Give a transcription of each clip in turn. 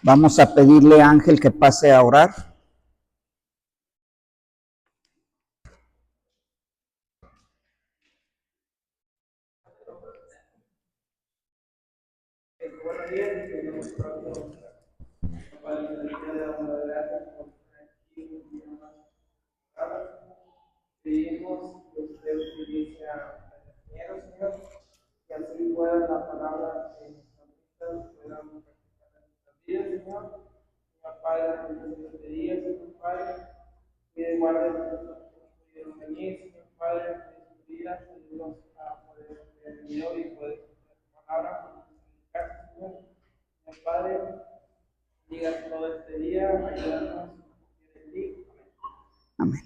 Vamos a pedirle a Ángel que pase a orar. Buenos días, pedimos que usted utilice a compañeros, Señor, que así pueda la palabra que nos puedan practicar en nuestras vidas, Señor. Señor Padre, en este día, Señor Padre, que guarde de los niñez, Señor Padre, en sus vidas, ayúdanos a poder ver video y poder escuchar tu palabra, comunicarse, Señor. Señor Padre, diga todo este día, ayúdanos a confiar en ti. Amén.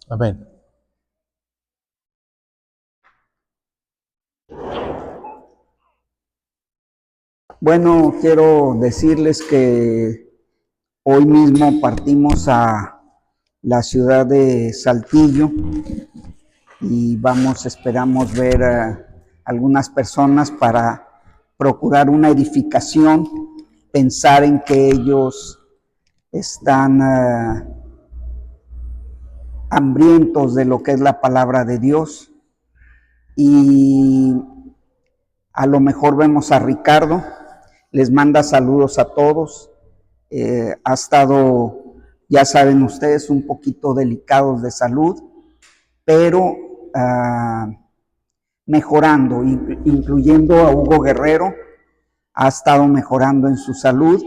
Amén. Bueno, quiero decirles que hoy mismo partimos a la ciudad de Saltillo y esperamos ver algunas personas para procurar una edificación, pensar en que ellos están hambrientos de lo que es la palabra de Dios, y a lo mejor vemos a Ricardo, les manda saludos a todos. Ha estado, ya saben ustedes, un poquito delicados de salud, pero mejorando, incluyendo a Hugo Guerrero, ha estado mejorando en su salud.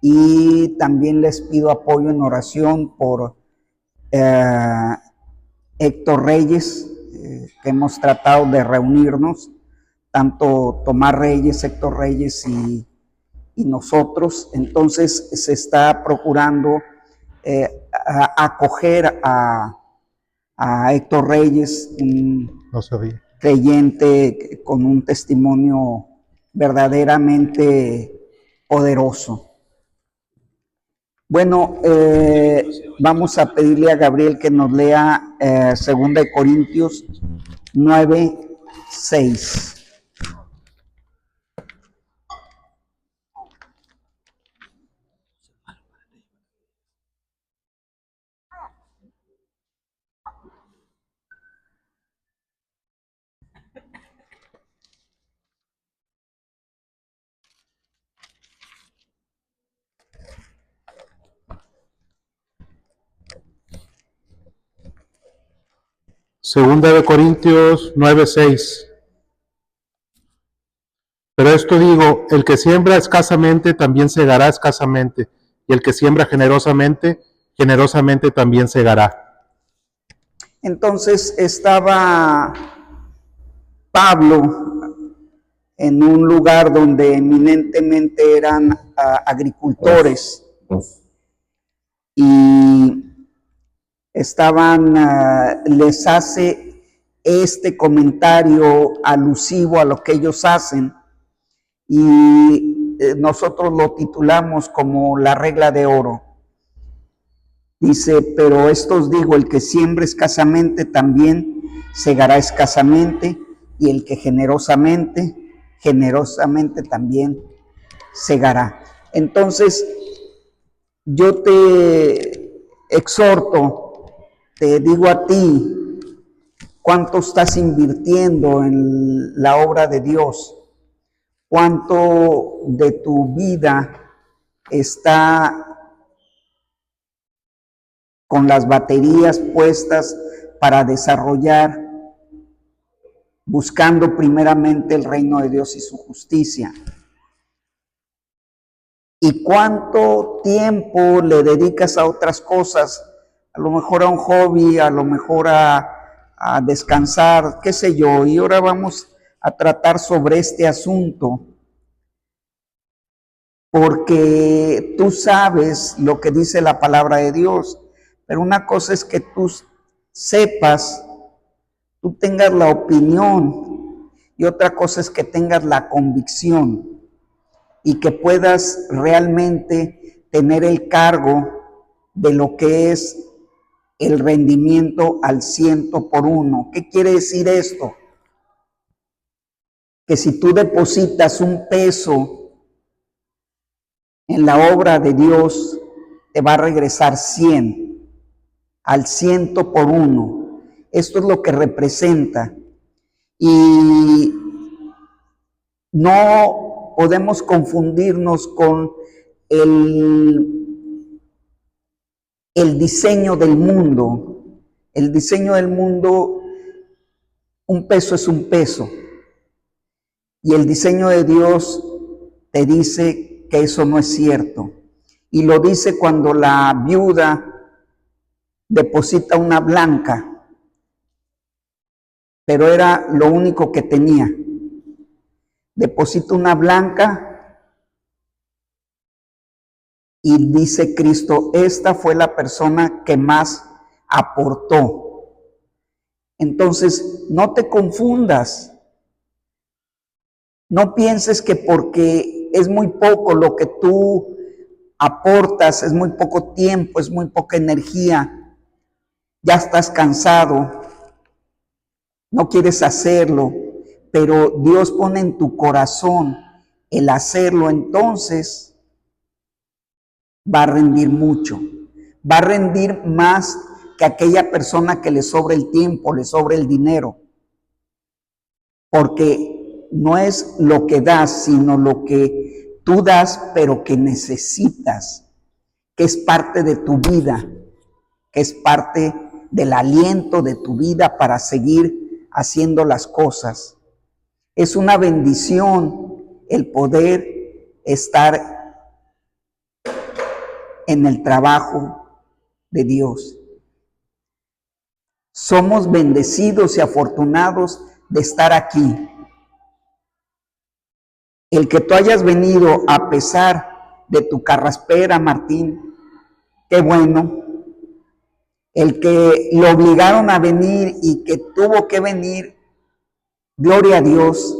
Y también les pido apoyo en oración por Héctor Reyes, que hemos tratado de reunirnos, tanto Tomás Reyes, Héctor Reyes y nosotros. Entonces se está procurando acoger a Héctor Reyes, un creyente con un testimonio verdaderamente poderoso. Bueno, vamos a pedirle a Gabriel que nos lea 2 Corintios 9:6. Segunda de Corintios 9:6. Pero esto digo, el que siembra escasamente también segará escasamente, y el que siembra generosamente, generosamente también segará. Entonces estaba Pablo en un lugar donde eminentemente eran agricultores, y les hace este comentario alusivo a lo que ellos hacen, y nosotros lo titulamos como la regla de oro. Dice, pero esto os digo, el que siembra escasamente también segará escasamente, y el que generosamente, generosamente también segará. Entonces, yo te exhorto, te digo a ti, cuánto estás invirtiendo en la obra de Dios, cuánto de tu vida está con las baterías puestas para desarrollar, buscando primeramente el reino de Dios y su justicia. ¿Y cuánto tiempo le dedicas a otras cosas? A lo mejor a un hobby, a lo mejor a descansar, qué sé yo. Y ahora vamos a tratar sobre este asunto, porque tú sabes lo que dice la palabra de Dios, pero una cosa es que tú sepas, tú tengas la opinión, y otra cosa es que tengas la convicción y que puedas realmente tener el cargo de lo que es el rendimiento al 100%. ¿Qué quiere decir esto? Que si tú depositas un peso en la obra de Dios, te va a regresar 100, al 100 por 1. Esto es lo que representa. Y no podemos confundirnos con el diseño del mundo. El diseño del mundo, un peso es un peso. Y el diseño de Dios te dice que eso no es cierto. Y lo dice cuando la viuda deposita una blanca, pero era lo único que tenía. Deposita una blanca y dice Cristo, esta fue la persona que más aportó. Entonces, no te confundas. No pienses que porque es muy poco lo que tú aportas, es muy poco tiempo, es muy poca energía, ya estás cansado, no quieres hacerlo, pero Dios pone en tu corazón el hacerlo, entonces va a rendir mucho, va a rendir más que aquella persona que le sobra el tiempo, le sobra el dinero, porque no es lo que das, sino lo que tú das, pero que necesitas, que es parte de tu vida, que es parte del aliento de tu vida para seguir haciendo las cosas. Es una bendición el poder estar en el trabajo de Dios. Somos bendecidos y afortunados de estar aquí. El que tú hayas venido a pesar de tu carraspera, Martín, qué bueno. El que lo obligaron a venir y que tuvo que venir, gloria a Dios.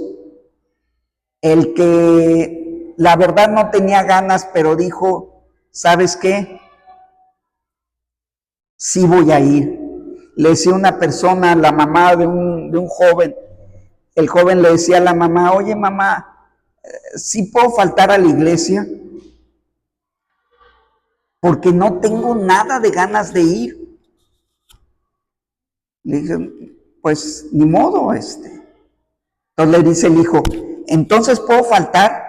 El que la verdad no tenía ganas, pero dijo, ¿sabes qué? Sí voy a ir. Le decía una persona, la mamá de un joven, el joven le decía a la mamá, oye mamá, ¿sí puedo faltar a la iglesia? Porque no tengo nada de ganas de ir. Le dije, pues ni modo, Entonces le dice el hijo, ¿entonces puedo faltar?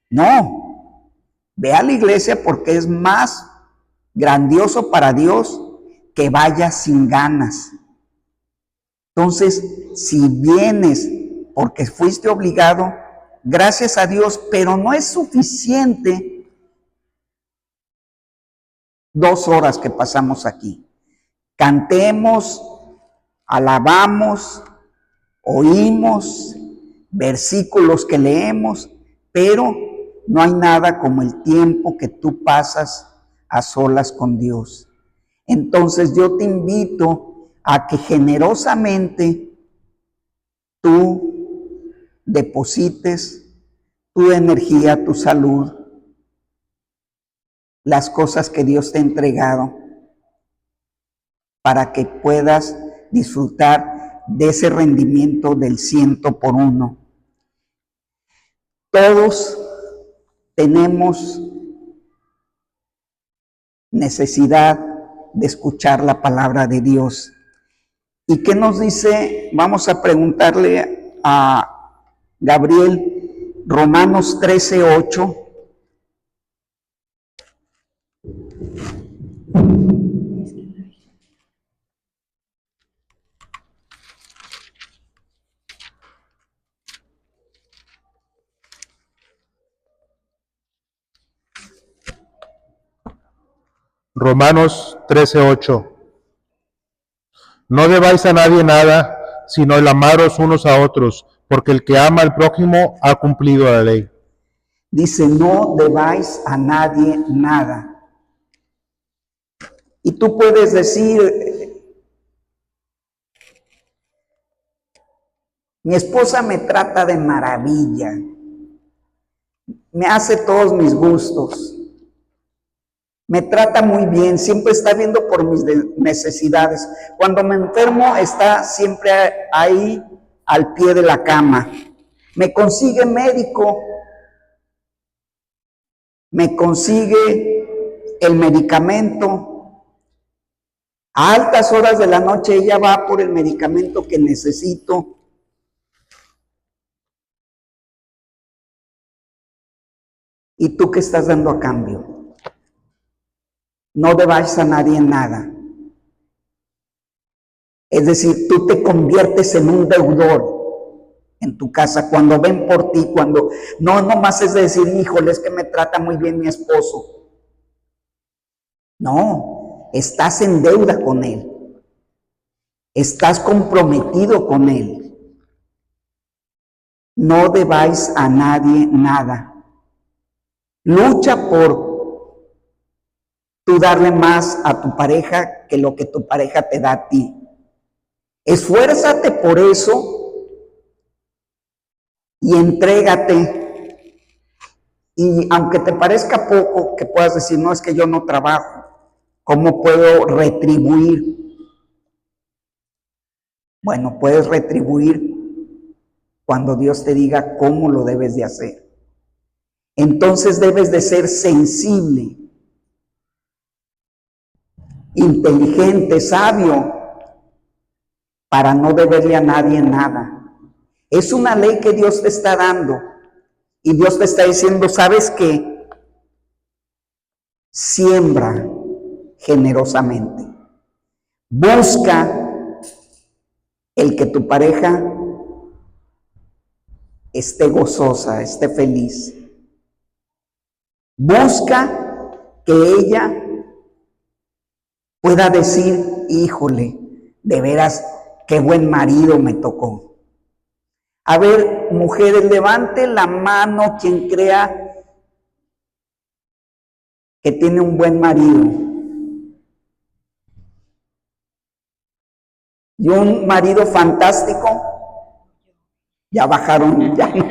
No, ve a la iglesia porque es más grandioso para Dios que vayas sin ganas. Entonces, si vienes porque fuiste obligado, gracias a Dios, pero no es suficiente 2 horas que pasamos aquí. Cantemos, alabamos, oímos, versículos que leemos, pero no hay nada como el tiempo que tú pasas a solas con Dios. Entonces yo te invito a que generosamente tú deposites tu energía, tu salud, las cosas que Dios te ha entregado, para que puedas disfrutar de ese rendimiento del 100 por 1. Todos tenemos necesidad de escuchar la palabra de Dios. ¿Y qué nos dice? Vamos a preguntarle a Gabriel, Romanos 13:8. Romanos 13:8. No debáis a nadie nada, sino el amaros unos a otros, porque el que ama al prójimo ha cumplido la ley. Dice, no debáis a nadie nada. Y tú puedes decir, mi esposa me trata de maravilla, me hace todos mis gustos, me trata muy bien, siempre está viendo por mis necesidades. Cuando me enfermo está siempre ahí al pie de la cama. Me consigue médico, me consigue el medicamento. A altas horas de la noche ella va por el medicamento que necesito. ¿Y tú qué estás dando a cambio? No debáis a nadie nada. Es decir, tú te conviertes en un deudor en tu casa cuando ven por ti, cuando no nomás es de decir, híjole, es que me trata muy bien mi esposo. No, estás en deuda con él. Estás comprometido con él. No debáis a nadie nada. Lucha por tú darle más a tu pareja que lo que tu pareja te da a ti. Esfuérzate por eso y entrégate. Y aunque te parezca poco, que puedas decir, no, es que yo no trabajo, ¿cómo puedo retribuir? Bueno, puedes retribuir cuando Dios te diga cómo lo debes de hacer. Entonces debes de ser sensible, inteligente, sabio, para no deberle a nadie nada. Es una ley que Dios te está dando y Dios te está diciendo, ¿sabes qué? Siembra generosamente. Busca el que tu pareja esté gozosa, esté feliz. Busca que ella pueda decir, híjole, de veras, qué buen marido me tocó. A ver, mujeres, levante la mano quien crea que tiene un buen marido. Y un marido fantástico, ya bajaron, ya no.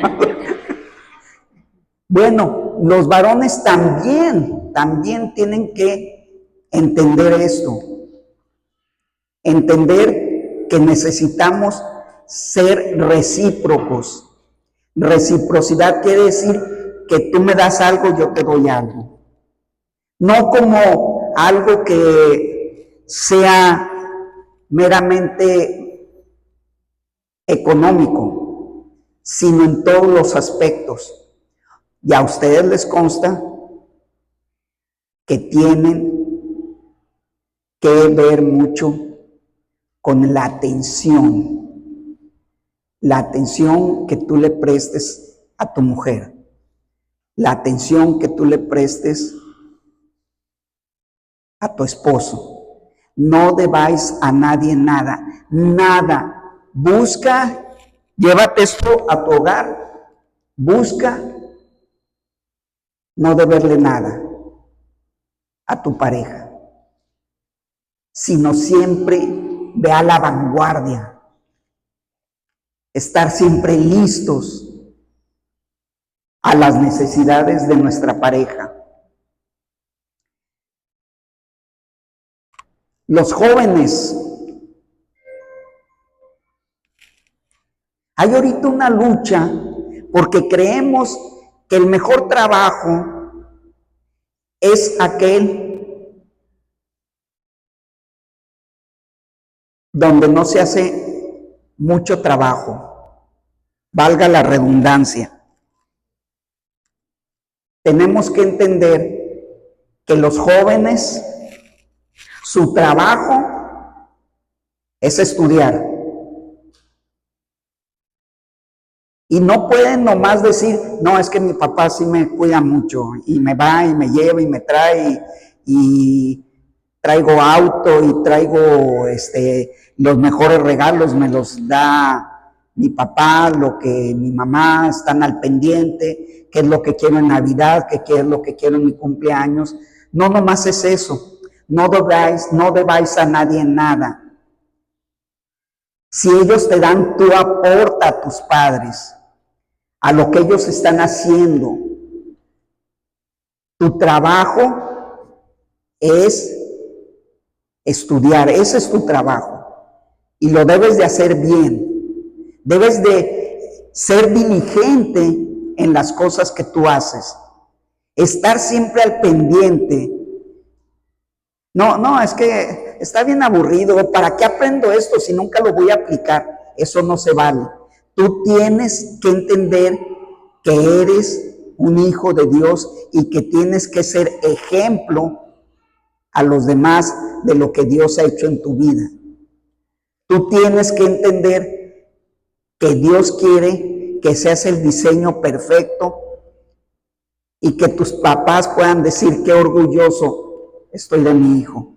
Bueno, los varones también tienen que entender esto. Entender que necesitamos ser recíprocos. Reciprocidad quiere decir que tú me das algo, yo te doy algo. No como algo que sea meramente económico, sino en todos los aspectos. Y a ustedes les consta que tienen que ver mucho con la atención que tú le prestes a tu mujer, la atención que tú le prestes a tu esposo. No debáis a nadie nada, nada. Busca, llévate esto a tu hogar, busca no deberle nada a tu pareja, sino siempre ve a la vanguardia, estar siempre listos a las necesidades de nuestra pareja. Los jóvenes, hay ahorita una lucha porque creemos que el mejor trabajo es aquel donde no se hace mucho trabajo, valga la redundancia. Tenemos que entender que los jóvenes, su trabajo es estudiar. Y no pueden nomás decir, no, es que mi papá sí me cuida mucho y me va y me lleva y me trae y traigo auto y traigo los mejores regalos, me los da mi papá, lo que mi mamá, están al pendiente, qué es lo que quiero en Navidad, qué es lo que quiero en mi cumpleaños. No nomás es eso, no debáis a nadie nada. Si ellos te dan, tú aporta a tus padres, a lo que ellos están haciendo. Tu trabajo es estudiar, ese es tu trabajo. Y lo debes de hacer bien. Debes de ser diligente en las cosas que tú haces. estar siempre al pendiente. No, es que está bien aburrido. ¿Para qué aprendo esto si nunca lo voy a aplicar? Eso no se vale. Tú tienes que entender que eres un hijo de Dios y que tienes que ser ejemplo a los demás de lo que Dios ha hecho en tu vida. Tú tienes que entender que Dios quiere que seas el diseño perfecto y que tus papás puedan decir qué orgulloso estoy de mi hijo.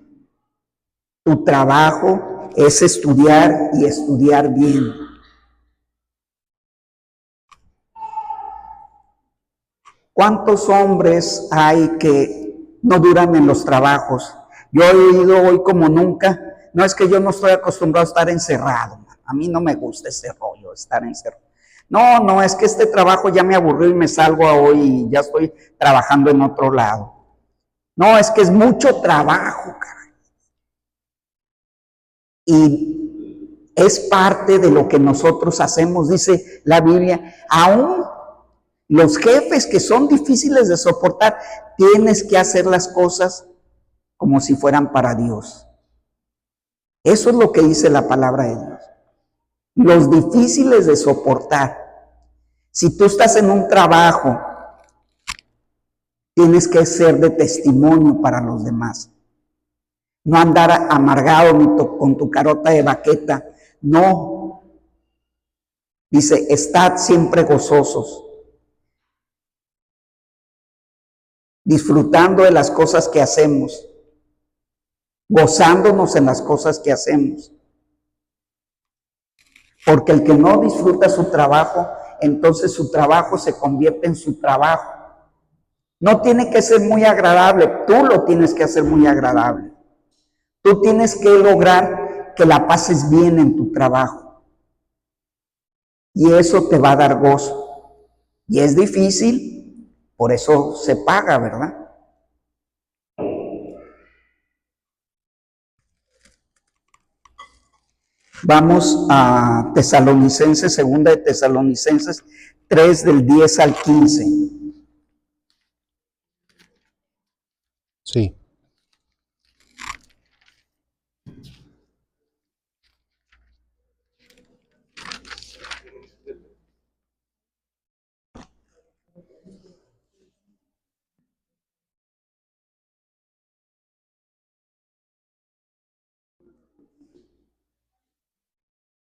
Tu trabajo es estudiar y estudiar bien. ¿Cuántos hombres hay que no duran en los trabajos? Yo he oído hoy como nunca, no es que yo no estoy acostumbrado a estar encerrado, a mí no me gusta ese rollo, estar encerrado. No, es que este trabajo ya me aburrió y me salgo a hoy y ya estoy trabajando en otro lado. No, es que es mucho trabajo, caray. Y es parte de lo que nosotros hacemos, dice la Biblia, aún los jefes que son difíciles de soportar, tienes que hacer las cosas como si fueran para Dios. Eso es lo que dice la palabra de Dios. Los difíciles de soportar. Si tú estás en un trabajo, tienes que ser de testimonio para los demás. No andar amargado ni con tu carota de baqueta. No. Dice, estad siempre gozosos, disfrutando de las cosas que hacemos, gozándonos en las cosas que hacemos. Porque el que no disfruta su trabajo, entonces su trabajo se convierte en su trabajo. No tiene que ser muy agradable, tú lo tienes que hacer muy agradable. Tú tienes que lograr que la pases bien en tu trabajo. Y eso te va a dar gozo. Y es difícil, por eso se paga, ¿verdad? Vamos a Tesalonicenses, segunda de Tesalonicenses 3 del 10 al 15. Sí.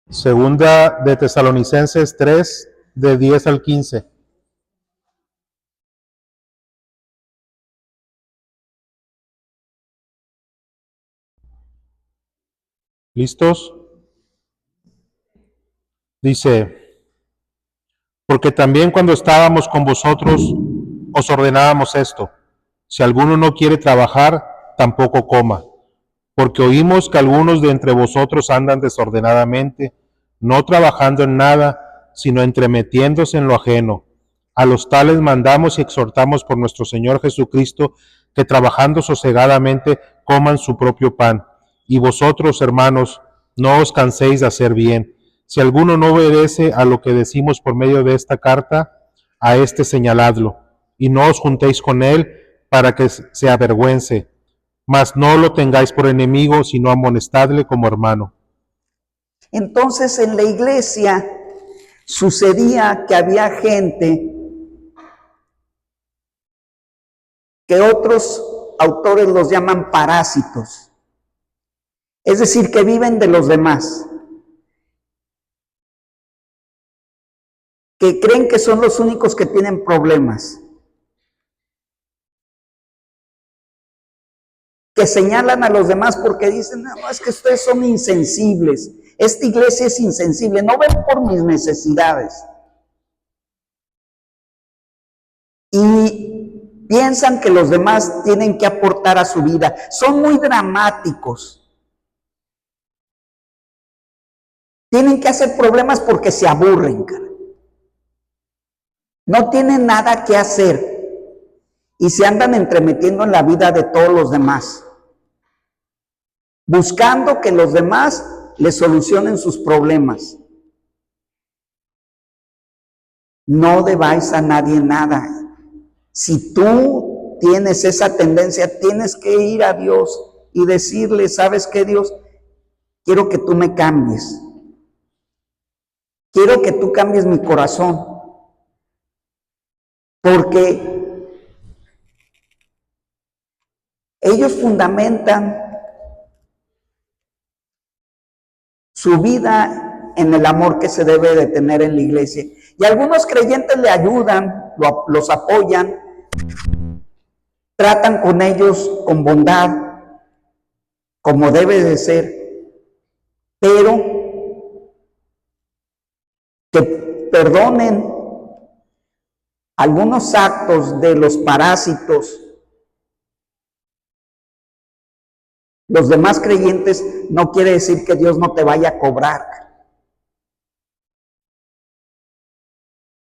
Segunda de Tesalonicenses 3, de 10 al 15. ¿Listos? Dice, porque también cuando estábamos con vosotros os ordenábamos esto, si alguno no quiere trabajar, tampoco coma, porque oímos que algunos de entre vosotros andan desordenadamente, no trabajando en nada, sino entremetiéndose en lo ajeno. A los tales mandamos y exhortamos por nuestro Señor Jesucristo que trabajando sosegadamente coman su propio pan. Y vosotros, hermanos, no os canséis de hacer bien. Si alguno no obedece a lo que decimos por medio de esta carta, a éste señaladlo, y no os juntéis con él para que se avergüence. Mas no lo tengáis por enemigo, sino amonestadle como hermano. Entonces en la iglesia sucedía que había gente que otros autores los llaman parásitos, es decir, que viven de los demás, que creen que son los únicos que tienen problemas, que señalan a los demás porque dicen, no, es que ustedes son insensibles, esta iglesia es insensible, no ven por mis necesidades. Y piensan que los demás tienen que aportar a su vida, son muy dramáticos. Tienen que hacer problemas porque se aburren, cara. No tienen nada que hacer y se andan entremetiendo en la vida de todos los demás, buscando que los demás les solucionen sus problemas. No debáis a nadie nada. Si tú tienes esa tendencia, tienes que ir a Dios y decirle, ¿sabes qué, Dios? Quiero que tú me cambies. Quiero que tú cambies mi corazón. Porque ellos fundamentan su vida en el amor que se debe de tener en la iglesia. Y algunos creyentes le ayudan, los apoyan, tratan con ellos con bondad, como debe de ser, pero que perdonen algunos actos de los parásitos. Los demás creyentes no quiere decir que Dios no te vaya a cobrar.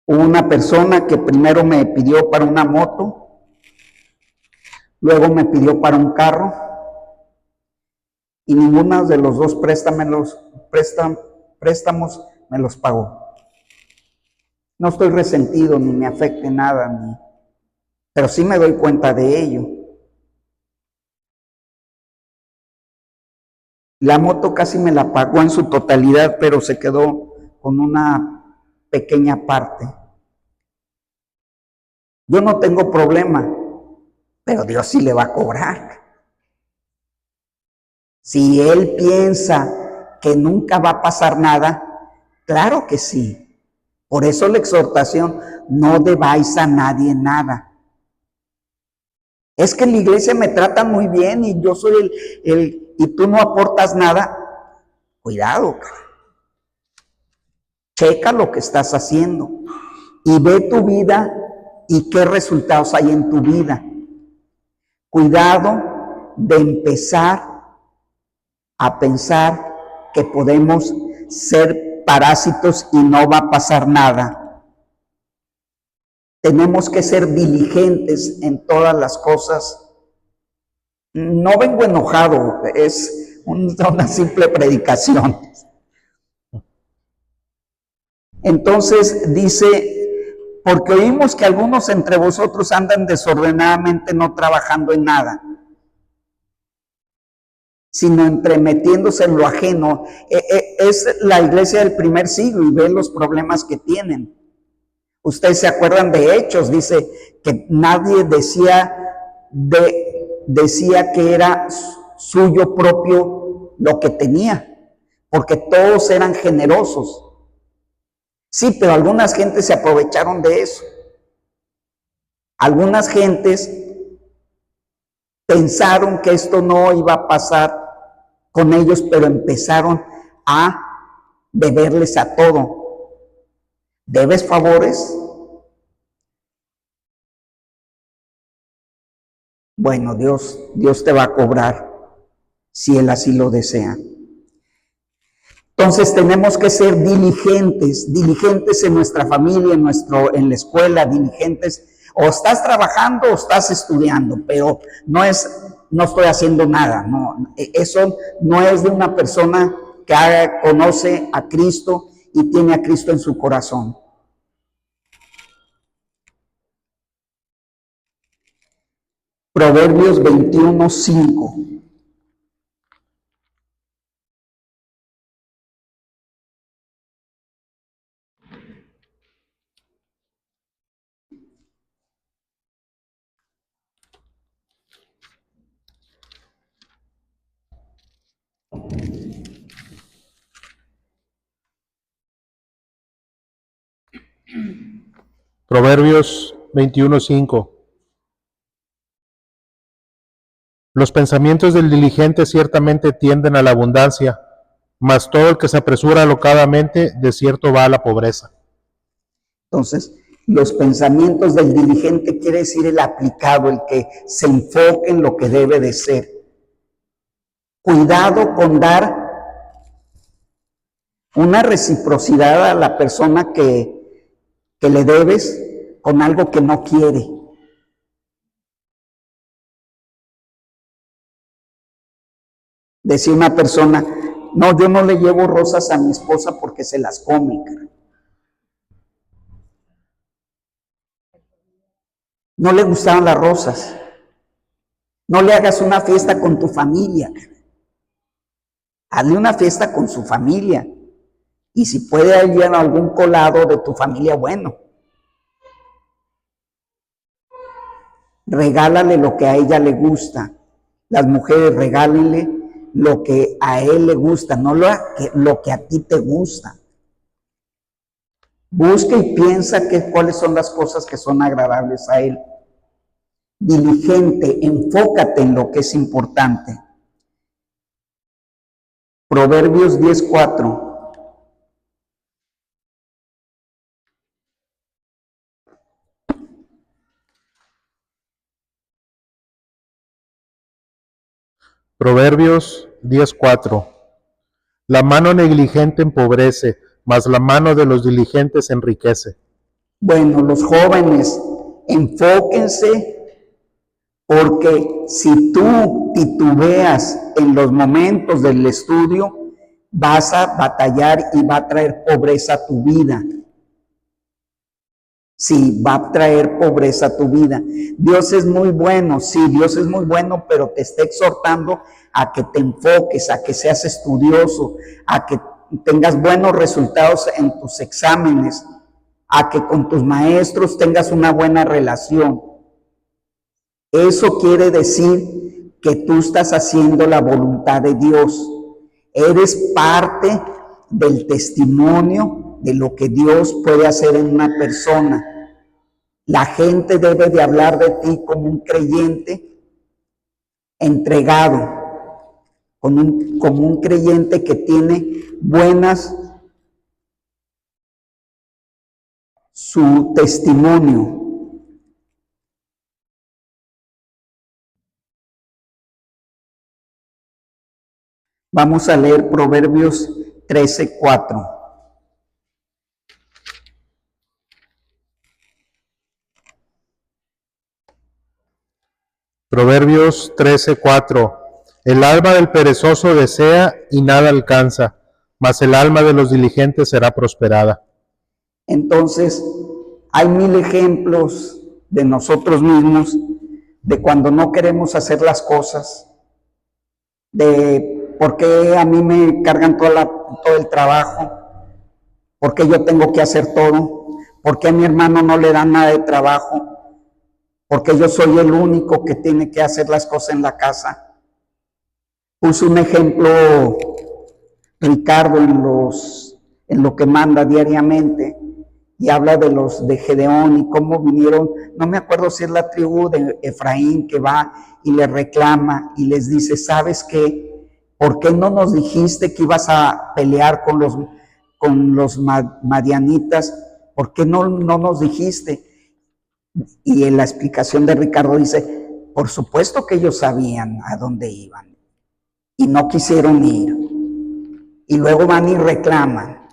Hubo una persona que primero me pidió para una moto, luego me pidió para un carro, y ninguno de los dos préstamos me los pagó. No estoy resentido ni me afecte nada, pero sí me doy cuenta de ello. La moto casi me la pagó en su totalidad, pero se quedó con una pequeña parte. Yo no tengo problema, pero Dios sí le va a cobrar. Si Él piensa que nunca va a pasar nada, claro que sí. Por eso la exhortación, no debáis a nadie nada. Es que en la iglesia me tratan muy bien y yo soy y tú no aportas nada. Cuidado, cara. Checa lo que estás haciendo y ve tu vida y qué resultados hay en tu vida. Cuidado de empezar a pensar que podemos ser parásitos y no va a pasar nada. Tenemos que ser diligentes en todas las cosas. No vengo enojado, es una simple predicación. Entonces dice, porque oímos que algunos entre vosotros andan desordenadamente, no trabajando en nada, sino entremetiéndose en lo ajeno. Es la iglesia del primer siglo y ve los problemas que tienen. Ustedes se acuerdan de Hechos, dice que nadie decía que era suyo propio lo que tenía, porque todos eran generosos. Sí, pero algunas gentes se aprovecharon de eso. Algunas gentes pensaron que esto no iba a pasar con ellos, pero empezaron a deberles a todo. ¿Debes favores? Bueno, Dios te va a cobrar si Él así lo desea. Entonces tenemos que ser diligentes en nuestra familia, en la escuela, diligentes. O estás trabajando o estás estudiando, pero no estoy haciendo nada. No, eso no es de una persona que conoce a Cristo y tiene a Cristo en su corazón. Proverbios 21:5. Proverbios 21:5. Los pensamientos del diligente ciertamente tienden a la abundancia, mas todo el que se apresura alocadamente, de cierto va a la pobreza. Entonces, los pensamientos del diligente quiere decir el aplicado, el que se enfoque en lo que debe de ser. Cuidado con dar una reciprocidad a la persona que le debes con algo que no quiere. Decía una persona, no, yo no le llevo rosas a mi esposa porque se las come, cara. No le gustaban las rosas. No le hagas una fiesta con tu familia. Hazle una fiesta con su familia. Y si puede haber algún colado de tu familia, bueno. Regálale lo que a ella le gusta. Las mujeres, regálenle lo que a él le gusta, no lo que a ti te gusta. Busca y piensa cuáles son las cosas que son agradables a él. Diligente, enfócate en lo que es importante. Proverbios 10:4. Proverbios 10:4. La mano negligente empobrece, mas la mano de los diligentes enriquece. Bueno, los jóvenes, enfóquense, porque si tú titubeas en los momentos del estudio, vas a batallar y va a traer pobreza a tu vida. Sí, va a traer pobreza a tu vida. Dios es muy bueno, sí, Dios es muy bueno, pero te está exhortando a que te enfoques, a que seas estudioso, a que tengas buenos resultados en tus exámenes, a que con tus maestros tengas una buena relación. Eso quiere decir que tú estás haciendo la voluntad de Dios. Eres parte del testimonio de lo que Dios puede hacer en una persona. La gente debe de hablar de ti como un creyente entregado, como un creyente que tiene su testimonio. Vamos a leer Proverbios 13:4. Proverbios 13:4. El alma del perezoso desea y nada alcanza, mas el alma de los diligentes será prosperada. Entonces, hay 1000 ejemplos de nosotros mismos, de cuando no queremos hacer las cosas, de por qué a mí me cargan todo el trabajo, por qué yo tengo que hacer todo, por qué a mi hermano no le dan nada de trabajo, porque yo soy el único que tiene que hacer las cosas en la casa. Puso un ejemplo Ricardo en lo que manda diariamente, y habla de los de Gedeón y cómo vinieron, no me acuerdo si es la tribu de Efraín que va y le reclama y les dice, ¿sabes qué? ¿Por qué no nos dijiste que ibas a pelear con los madianitas? ¿Por qué no nos dijiste? Y en la explicación de Ricardo dice, por supuesto que ellos sabían a dónde iban y no quisieron ir. Y luego van y reclaman.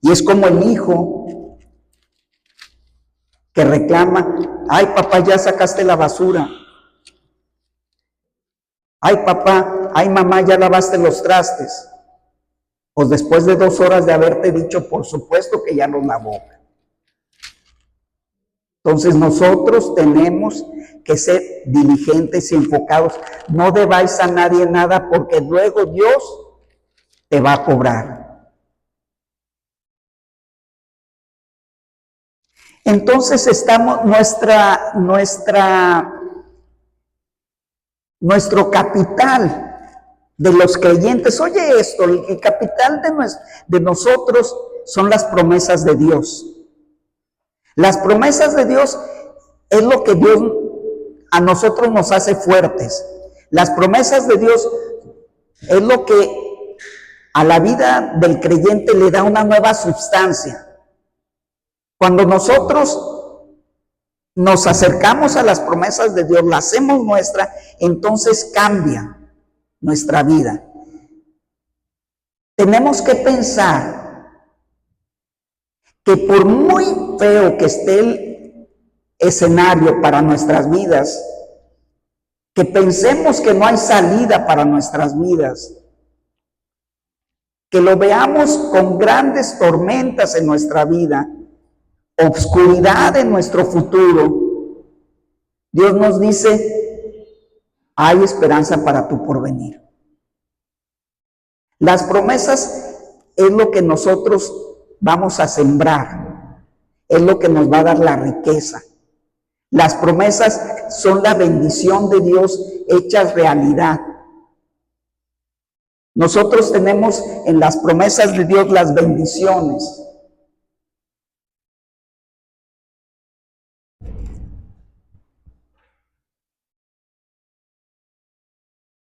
Y es como el hijo que reclama, ay papá, ya sacaste la basura. Ay papá, ay mamá, ya lavaste los trastes. Pues después de 2 horas de haberte dicho, por supuesto que ya los lavó. Entonces nosotros tenemos que ser diligentes y enfocados. No debáis a nadie nada, porque luego Dios te va a cobrar. Entonces estamos, nuestro capital de los creyentes, oye esto, el capital de nosotros son las promesas de Dios. Las promesas de Dios es lo que Dios a nosotros nos hace fuertes. Las promesas de Dios es lo que a la vida del creyente le da una nueva sustancia. Cuando nosotros nos acercamos a las promesas de Dios, las hacemos nuestra, entonces cambia nuestra vida. Tenemos que pensar que por muy feo que esté el escenario para nuestras vidas, que pensemos que no hay salida para nuestras vidas, que lo veamos con grandes tormentas en nuestra vida, obscuridad en nuestro futuro, Dios nos dice, hay esperanza para tu porvenir. Las promesas es lo que nosotros vamos a sembrar, es lo que nos va a dar la riqueza. Las promesas son la bendición de Dios hechas realidad. Nosotros tenemos en las promesas de Dios las bendiciones.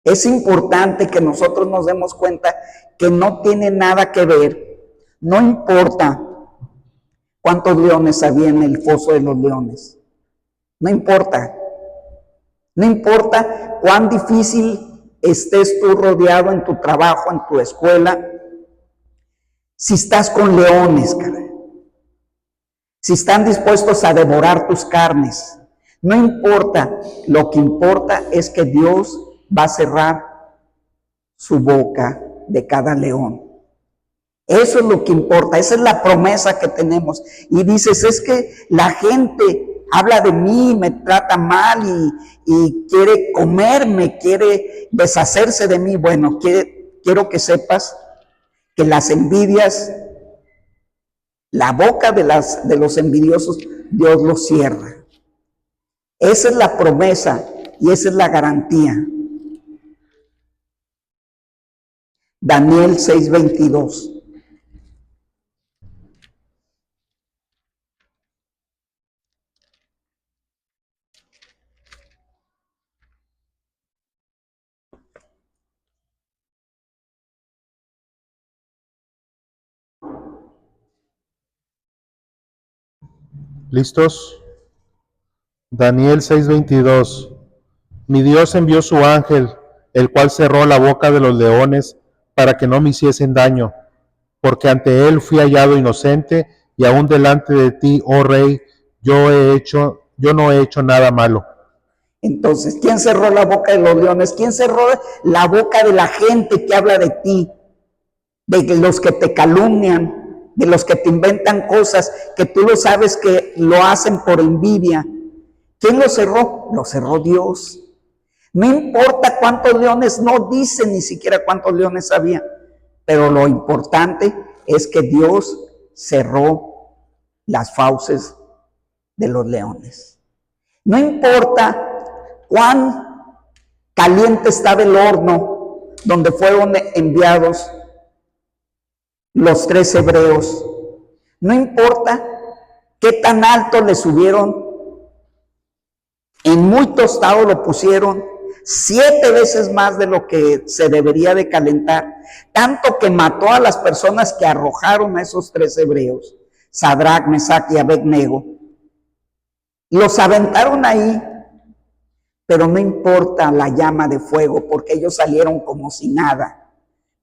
Es importante que nosotros nos demos cuenta que no tiene nada que ver, no importa cuántos leones había en el foso de los leones, no importa cuán difícil estés tú rodeado en tu trabajo, en tu escuela, si estás con leones, caray, si están dispuestos a devorar tus carnes, no importa, lo que importa es que Dios va a cerrar su boca de cada león. Eso es lo que importa, esa es la promesa que tenemos. Y dices, es que la gente habla de mí, me trata mal y quiere comerme, quiere deshacerse de mí. Bueno, quiero que sepas que las envidias, la boca de los envidiosos, Dios los cierra. Esa es la promesa y esa es la garantía. Daniel 6:22. ¿Listos? Daniel 6:22. Mi Dios envió su ángel, el cual cerró la boca de los leones para que no me hiciesen daño, porque ante él fui hallado inocente, y aún delante de ti, oh rey, yo no he hecho nada malo. Entonces, ¿quién cerró la boca de los leones? ¿Quién cerró la boca de la gente que habla de ti? De los que te calumnian, de los que te inventan cosas que tú lo sabes que lo hacen por envidia. ¿Quién lo cerró? Lo cerró Dios. No importa cuántos leones, no dice ni siquiera cuántos leones había, pero lo importante es que Dios cerró las fauces de los leones. No importa cuán caliente estaba el horno donde fueron enviados los 3 hebreos. No importa qué tan alto le subieron, en muy tostado lo pusieron, 7 veces más de lo que se debería de calentar, tanto que mató a las personas que arrojaron a esos 3 hebreos, Sadrach, Mesach y Abednego. Los aventaron ahí, pero no importa la llama de fuego, porque ellos salieron como si nada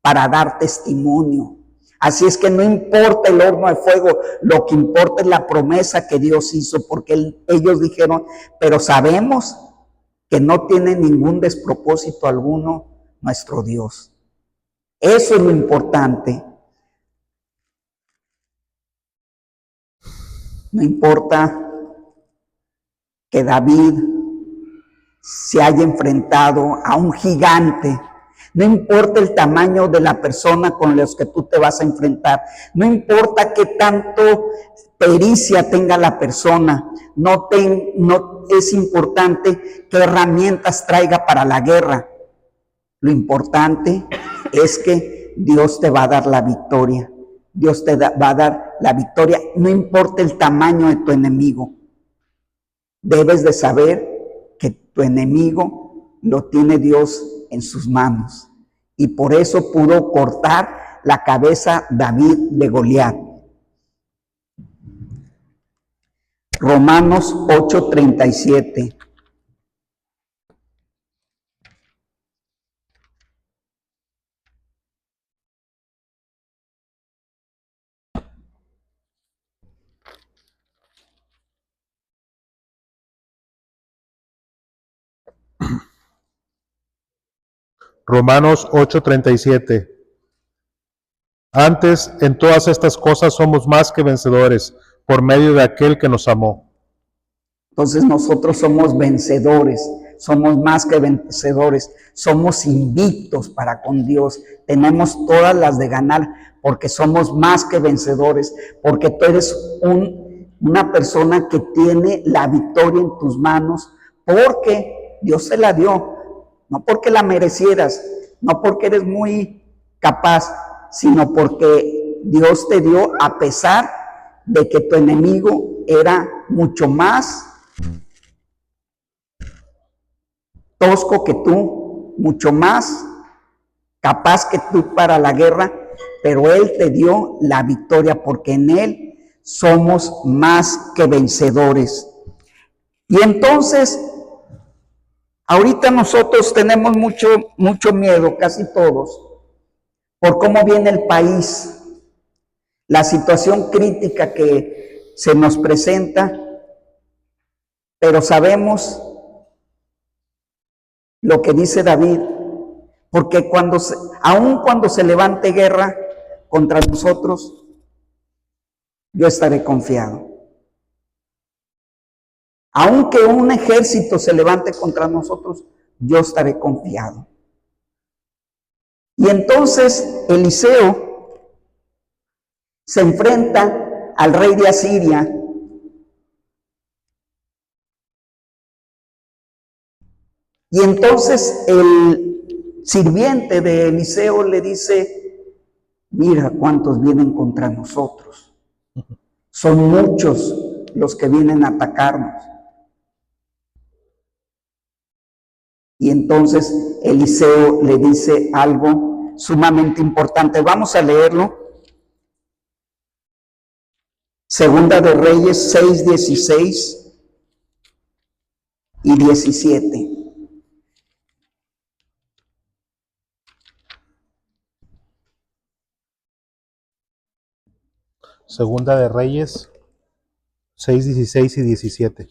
para dar testimonio. Así es que no importa el horno de fuego, lo que importa es la promesa que Dios hizo, porque ellos dijeron, pero sabemos que no tiene ningún despropósito alguno nuestro Dios. Eso es lo importante. No importa que David se haya enfrentado a un gigante, no importa el tamaño de la persona con los que tú te vas a enfrentar, no importa qué tanto pericia tenga la persona, no es importante qué herramientas traiga para la guerra. Lo importante es que Dios te va a dar la victoria. Dios te va a dar la victoria, no importa el tamaño de tu enemigo. Debes de saber que tu enemigo lo tiene Dios en sus manos, y por eso pudo cortar la cabeza David de Goliat. Romanos 8:37. Romanos 8:37. Antes, en todas estas cosas somos más que vencedores por medio de aquel que nos amó. Entonces nosotros somos vencedores, somos más que vencedores, somos invictos para con Dios, tenemos todas las de ganar porque somos más que vencedores, porque tú eres una persona que tiene la victoria en tus manos, porque Dios se la dio, no porque la merecieras, no porque eres muy capaz, sino porque Dios te dio a pesar de que tu enemigo era mucho más tosco que tú, mucho más capaz que tú para la guerra, pero Él te dio la victoria porque en Él somos más que vencedores. Y entonces, ahorita nosotros tenemos mucho miedo, casi todos, por cómo viene el país, la situación crítica que se nos presenta, pero sabemos lo que dice David, porque aun cuando se levante guerra contra nosotros, yo estaré confiado. Aunque un ejército se levante contra nosotros, yo estaré confiado. Y entonces Eliseo se enfrenta al rey de Asiria. Y entonces el sirviente de Eliseo le dice, mira cuántos vienen contra nosotros. Son muchos los que vienen a atacarnos. Y entonces Eliseo le dice algo sumamente importante. Vamos a leerlo. Segunda de Reyes 6, 16 y 17. Segunda de Reyes 6, 16 y 17.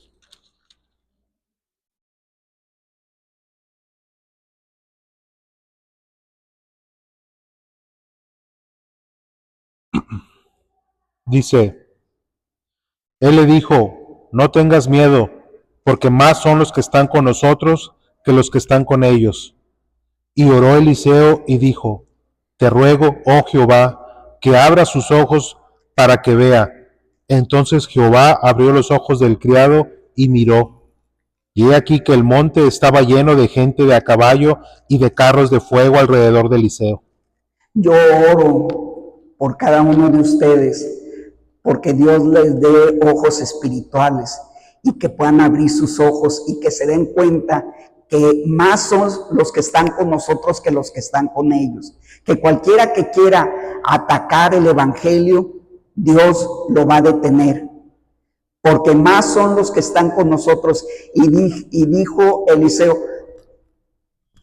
Dice, él le dijo, no tengas miedo, porque más son los que están con nosotros que los que están con ellos. Y oró Eliseo y dijo, te ruego, oh Jehová, que abra sus ojos para que vea. Entonces Jehová abrió los ojos del criado y miró. Y he aquí que el monte estaba lleno de gente de a caballo y de carros de fuego alrededor de Eliseo. Yo oro por cada uno de ustedes, porque Dios les dé ojos espirituales y que puedan abrir sus ojos y que se den cuenta que más son los que están con nosotros que los que están con ellos. Que cualquiera que quiera atacar el evangelio, Dios lo va a detener. Porque más son los que están con nosotros. Y dijo Eliseo,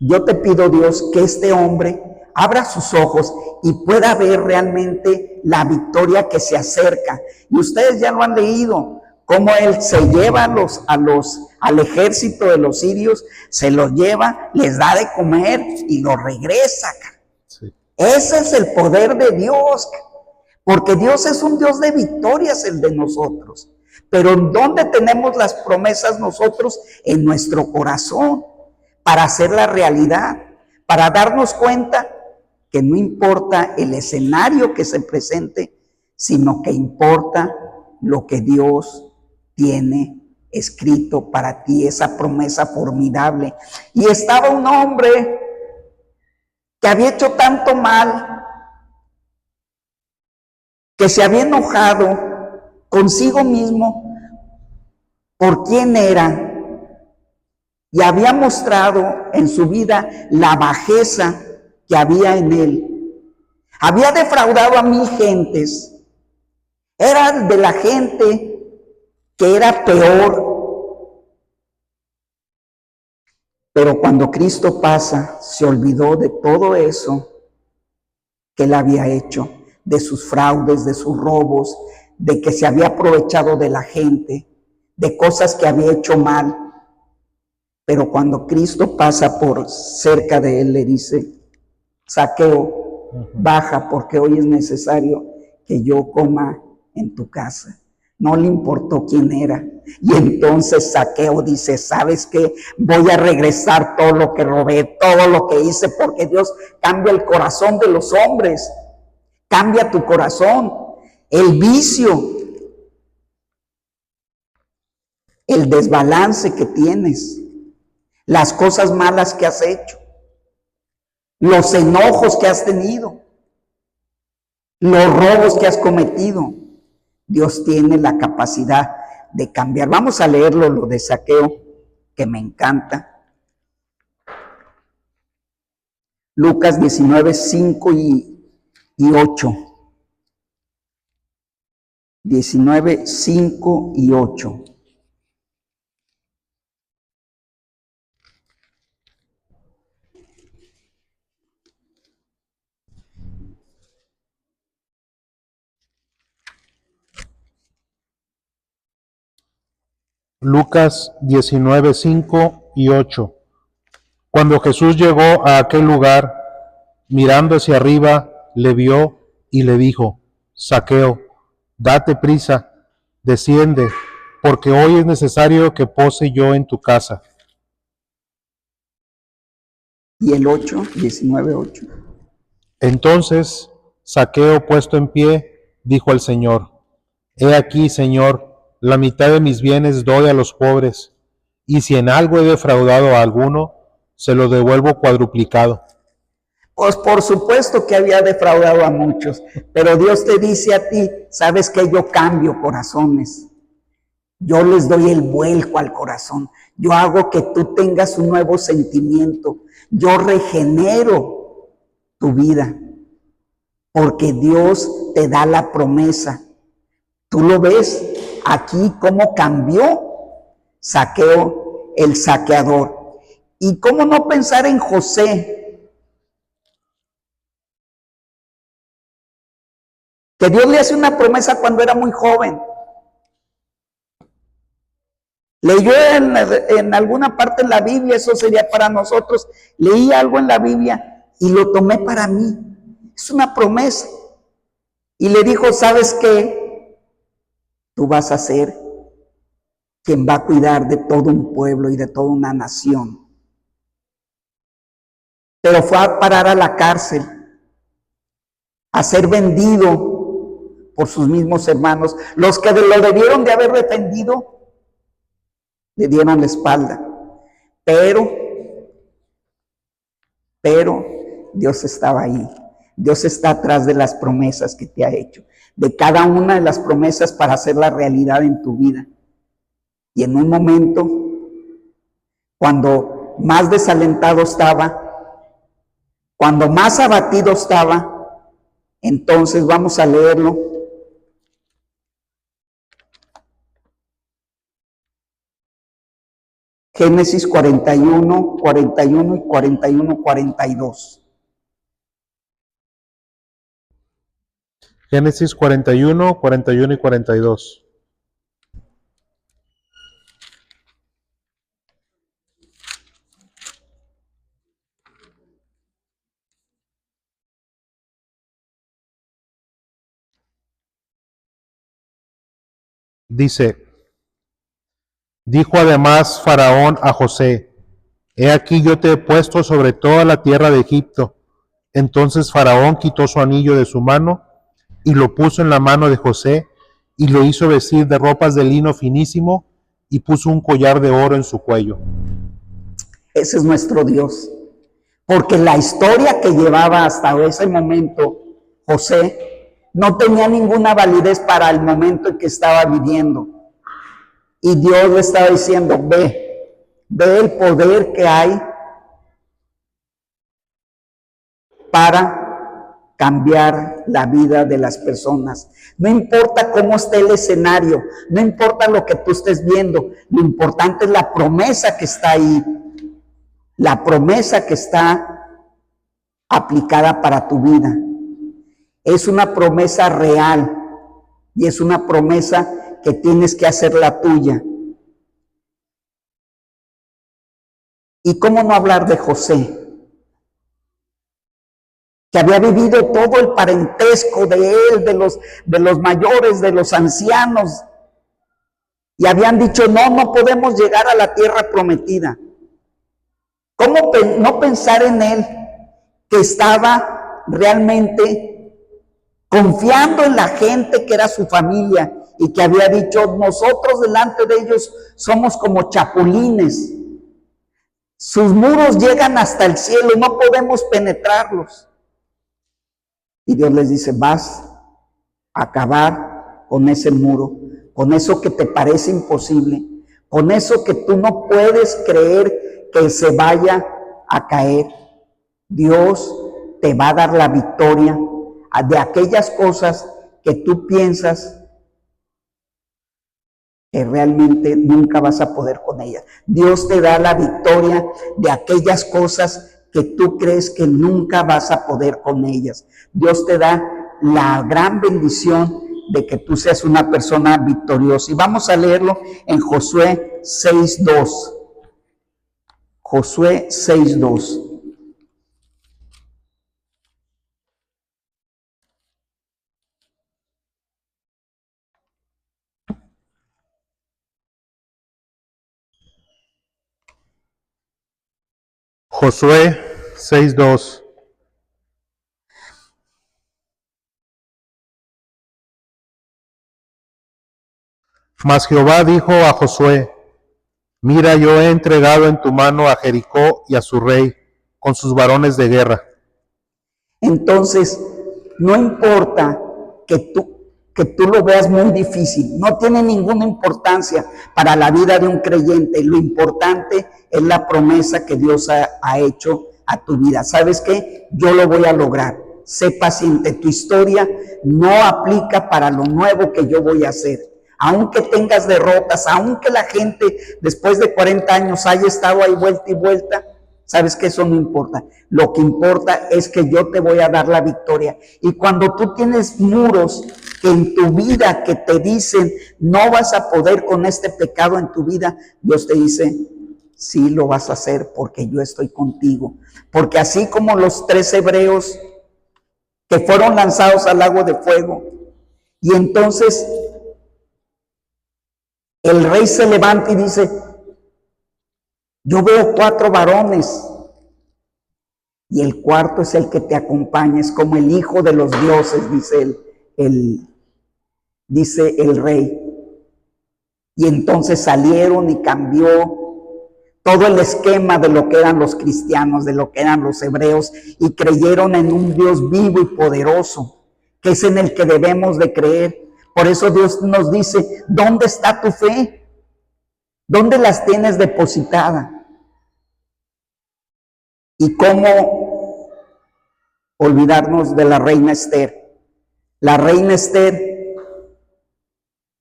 yo te pido, Dios, que este hombre abra sus ojos y pueda ver realmente la victoria que se acerca. Y ustedes ya lo han leído, cómo él se lleva al ejército de los sirios, se los lleva, les da de comer y los regresa. Sí. Ese es el poder de Dios, porque Dios es un Dios de victorias, el de nosotros. Pero ¿dónde tenemos las promesas nosotros? En nuestro corazón, para hacer la realidad, para darnos cuenta que no importa el escenario que se presente, sino que importa lo que Dios tiene escrito para ti, esa promesa formidable. Y estaba un hombre que había hecho tanto mal, que se había enojado consigo mismo por quién era, y había mostrado en su vida la bajeza que había en él. Había defraudado a 1000 gentes. Era de la gente que era peor. Pero cuando Cristo pasa, se olvidó de todo eso que él había hecho, de sus fraudes, de sus robos, de que se había aprovechado de la gente, de cosas que había hecho mal. Pero cuando Cristo pasa por cerca de él, le dice, Zaqueo, baja, porque hoy es necesario que yo coma en tu casa. No le importó quién era, Y entonces Zaqueo dice, ¿sabes qué? Voy a regresar todo lo que robé, todo lo que hice, porque Dios cambia el corazón de los hombres, cambia tu corazón, el vicio, el desbalance que tienes, las cosas malas que has hecho, los enojos que has tenido, los robos que has cometido. Dios tiene la capacidad de cambiar. Vamos a leerlo, lo de Zaqueo, que me encanta. Lucas 19, 5 y 8. 19, 5 y 8. Lucas 19, 5 y 8. Cuando Jesús llegó a aquel lugar, mirando hacia arriba, le vio y le dijo, Zaqueo, date prisa, desciende, porque hoy es necesario que pose yo en tu casa. Y el 8, 19, 8. Entonces, Zaqueo, puesto en pie, dijo al Señor, He aquí, Señor, la mitad de mis bienes doy a los pobres, y si en algo he defraudado a alguno, se lo devuelvo cuadruplicado. Pues por supuesto que había defraudado a muchos, pero Dios te dice a ti, sabes que yo cambio corazones, yo les doy el vuelco al corazón, yo hago que tú tengas un nuevo sentimiento, yo regenero tu vida, porque Dios te da la promesa. Tú lo ves aquí cómo cambió Zaqueo, el saqueador. Y cómo no pensar en José, que Dios le hace una promesa cuando era muy joven. Leyó en alguna parte en la Biblia, eso sería para nosotros, leí algo en la Biblia y lo tomé para mí. Es una promesa. Y le dijo, ¿sabes qué? Tú vas a ser quien va a cuidar de todo un pueblo y de toda una nación. Pero fue a parar a la cárcel, a ser vendido por sus mismos hermanos. Los que lo debieron de haber defendido, le dieron la espalda. Pero Dios estaba ahí. Dios está atrás de las promesas que te ha hecho, de cada una de las promesas para hacerla realidad en tu vida. Y en un momento, cuando más desalentado estaba, cuando más abatido estaba, entonces vamos a leerlo. Génesis 41, 41 y 41, 42. Génesis 41, 41 y 42. Dice, dijo además Faraón a José, He aquí yo te he puesto sobre toda la tierra de Egipto. Entonces Faraón quitó su anillo de su mano y lo puso en la mano de José y lo hizo vestir de ropas de lino finísimo y puso un collar de oro en su cuello. Ese es nuestro Dios. Porque la historia que llevaba hasta ese momento José no tenía ninguna validez para el momento en que estaba viviendo. Y Dios le estaba diciendo, ve el poder que hay para cambiar la vida de las personas. No importa cómo esté el escenario, no importa lo que tú estés viendo, lo importante es la promesa que está ahí, la promesa que está aplicada para tu vida. Es una promesa real y es una promesa que tienes que hacer la tuya. ¿Y cómo no hablar de José? Que había vivido todo el parentesco de él, de los mayores, de los ancianos, y habían dicho, no, no podemos llegar a la tierra prometida. ¿Cómo no pensar en él, que estaba realmente confiando en la gente que era su familia y que había dicho, nosotros delante de ellos somos como chapulines, sus muros llegan hasta el cielo, no podemos penetrarlos? Y Dios les dice, vas a acabar con ese muro, con eso que te parece imposible, con eso que tú no puedes creer que se vaya a caer. Dios te va a dar la victoria de aquellas cosas que tú piensas que realmente nunca vas a poder con ellas. Dios te da la victoria de aquellas cosas que tú crees que nunca vas a poder con ellas. Dios te da la gran bendición de que tú seas una persona victoriosa. Y vamos a leerlo en Josué 6:2. Josué 6:2. Josué 6:2. Mas Jehová dijo a Josué: Mira, yo he entregado en tu mano a Jericó y a su rey, con sus varones de guerra. Entonces, no importa que tú lo veas muy difícil, no tiene ninguna importancia para la vida de un creyente. Lo importante es la promesa que Dios ha hecho a tu vida. ¿Sabes qué? Yo lo voy a lograr. Sé paciente, tu historia no aplica para lo nuevo que yo voy a hacer. Aunque tengas derrotas, aunque la gente después de 40 años haya estado ahí vuelta y vuelta, sabes que eso no importa. Lo que importa es que yo te voy a dar la victoria. Y cuando tú tienes muros que en tu vida que te dicen no vas a poder con este pecado en tu vida, Dios te dice, sí lo vas a hacer porque yo estoy contigo. Porque así como los 3 hebreos que fueron lanzados al lago de fuego, y entonces el rey se levanta y dice, yo veo 4 varones y el cuarto es el que te acompaña, es como el hijo de los dioses, dice el rey. Y entonces salieron y cambió todo el esquema de lo que eran los cristianos, de lo que eran los hebreos, y creyeron en un Dios vivo y poderoso, que es en el que debemos de creer. Por eso Dios nos dice, ¿dónde está tu fe? ¿Dónde las tienes depositada? ¿Y cómo olvidarnos de la reina Esther? La reina Esther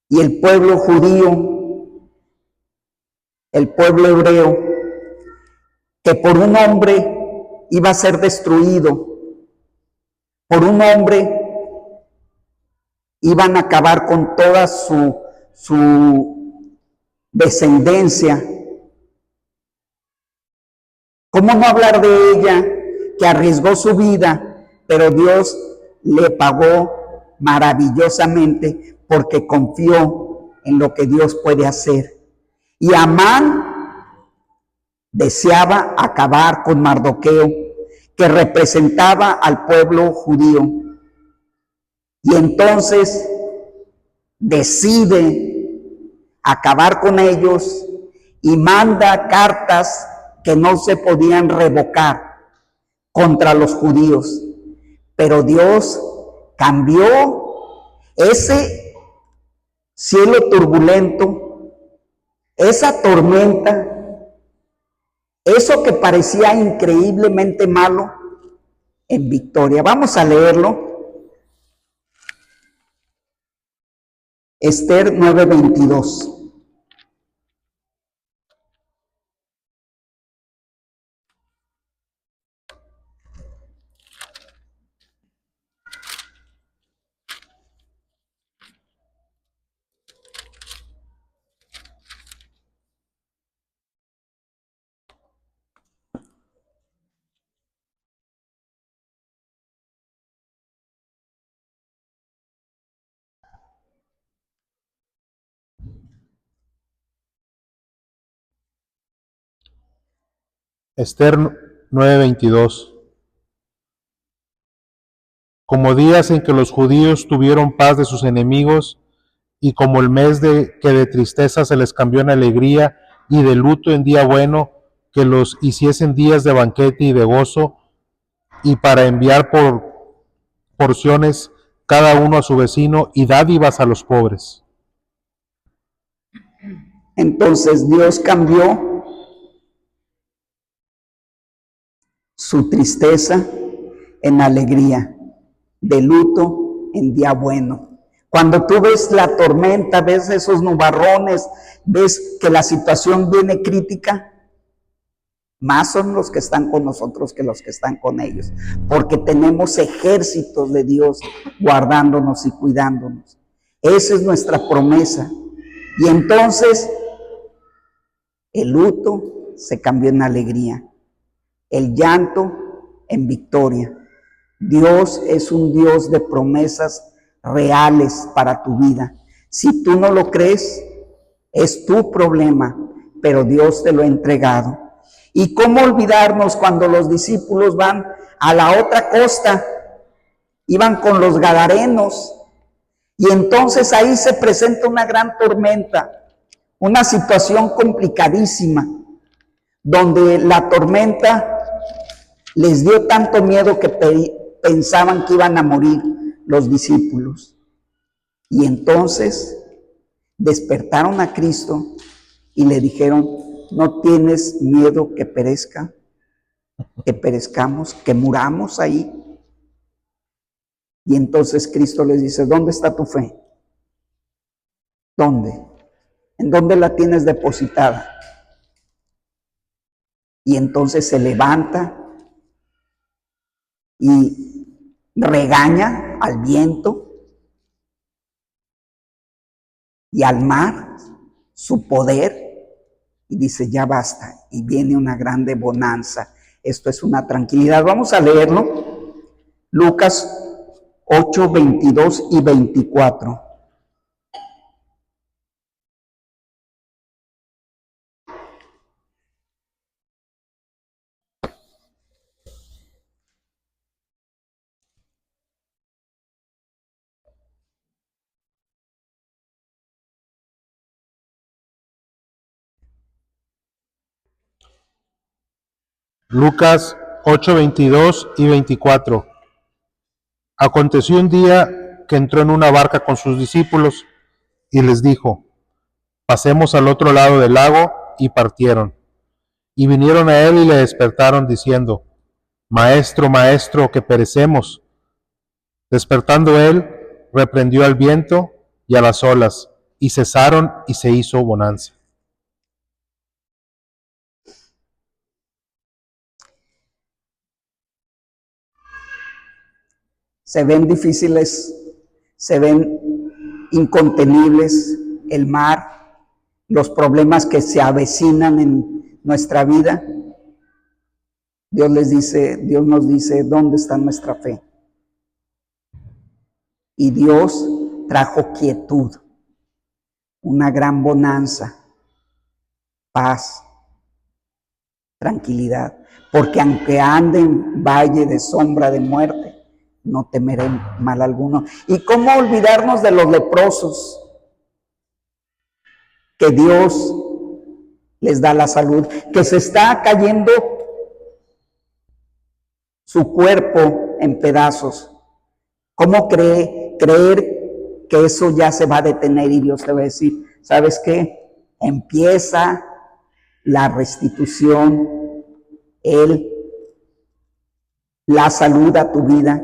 y el pueblo judío, el pueblo hebreo, que por un hombre iba a ser destruido, por un hombre iban a acabar con toda su descendencia. ¿Cómo no hablar de ella, que arriesgó su vida, pero Dios le pagó maravillosamente porque confió en lo que Dios puede hacer? Y Amán deseaba acabar con Mardoqueo, que representaba al pueblo judío. Y entonces decide acabar con ellos y manda cartas que no se podían revocar contra los judíos. Pero Dios cambió ese cielo turbulento, esa tormenta, eso que parecía increíblemente malo, en victoria. Vamos a leerlo. Esther 9:22. Esther 9:22. Como días en que los judíos tuvieron paz de sus enemigos, y como el mes que de tristeza se les cambió en alegría, y de luto en día bueno, que los hiciesen días de banquete y de gozo, y para enviar por porciones cada uno a su vecino, y dádivas a los pobres. Entonces Dios cambió su tristeza en alegría, de luto en día bueno. Cuando tú ves la tormenta, ves esos nubarrones, ves que la situación viene crítica, más son los que están con nosotros que los que están con ellos, porque tenemos ejércitos de Dios guardándonos y cuidándonos. Esa es nuestra promesa. Y entonces el luto se cambió en alegría, el llanto en victoria. Dios es un Dios de promesas reales para tu vida. Si tú no lo crees, es tu problema, pero Dios te lo ha entregado. ¿Y cómo olvidarnos cuando los discípulos van a la otra costa? Iban con los gadarenos, y entonces ahí se presenta una gran tormenta, una situación complicadísima, donde la tormenta les dio tanto miedo que pensaban que iban a morir los discípulos. Y entonces despertaron a Cristo y le dijeron: ¿no tienes miedo que perezcamos, que muramos ahí? Y entonces Cristo les dice: ¿dónde está tu fe? ¿Dónde? ¿En dónde la tienes depositada? Y entonces se levanta y regaña al viento y al mar, su poder, y dice: ya basta, y viene una grande bonanza. Esto es una tranquilidad. Vamos a leerlo. Lucas 8, 22 y 24. Lucas 8, 22 y 24. Aconteció un día que entró en una barca con sus discípulos y les dijo: pasemos al otro lado del lago, y partieron. Y vinieron a él y le despertaron diciendo: Maestro, maestro, que perecemos. Despertando él, reprendió al viento y a las olas, y cesaron, y se hizo bonanza. Se ven difíciles, se ven incontenibles el mar, los problemas que se avecinan en nuestra vida. Dios nos dice: ¿dónde está nuestra fe? Y Dios trajo quietud, una gran bonanza, paz, tranquilidad. Porque aunque ande en valle de sombra de muerte, no temeré mal alguno. ¿Y cómo olvidarnos de los leprosos? Que Dios les da la salud, que se está cayendo su cuerpo en pedazos. ¿Cómo creer que eso ya se va a detener y Dios te va a decir: ¿sabes qué? Empieza la restitución, la salud a tu vida,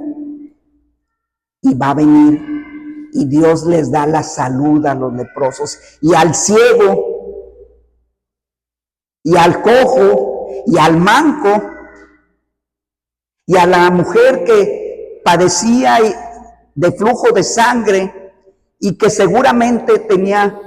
y va a venir, y Dios les da la salud a los leprosos, y al ciego, y al cojo, y al manco, y a la mujer que padecía de flujo de sangre y que seguramente tenía,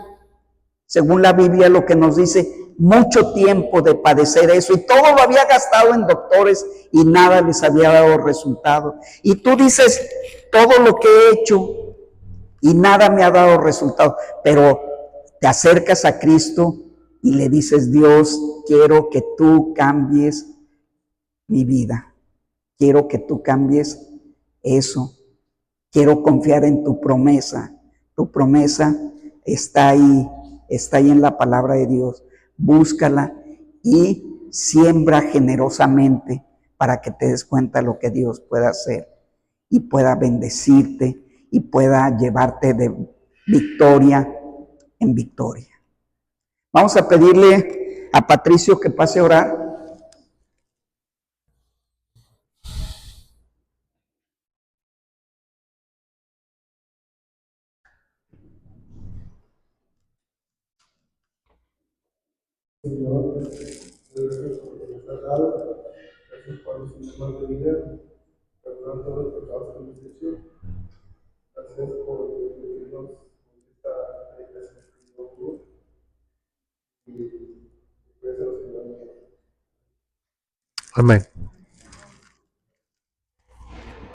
según la Biblia lo que nos dice, mucho tiempo de padecer eso, y todo lo había gastado en doctores y nada les había dado resultado. Y tú dices: todo lo que he hecho y nada me ha dado resultado, pero te acercas a Cristo y le dices: Dios, quiero que tú cambies mi vida. Quiero que tú cambies eso. Quiero confiar en tu promesa. Tu promesa está ahí en la palabra de Dios. Búscala y siembra generosamente para que te des cuenta de lo que Dios puede hacer y pueda bendecirte y pueda llevarte de victoria en victoria. Vamos a pedirle a Patricio que pase a orar. Señor, gracias por lo que nos has dado, gracias por los sistemas de vida, perdón todos los pecados que hemos hecho, gracias por permitirnos esta predicación que yo tuve y gracias a los Señor. Amén.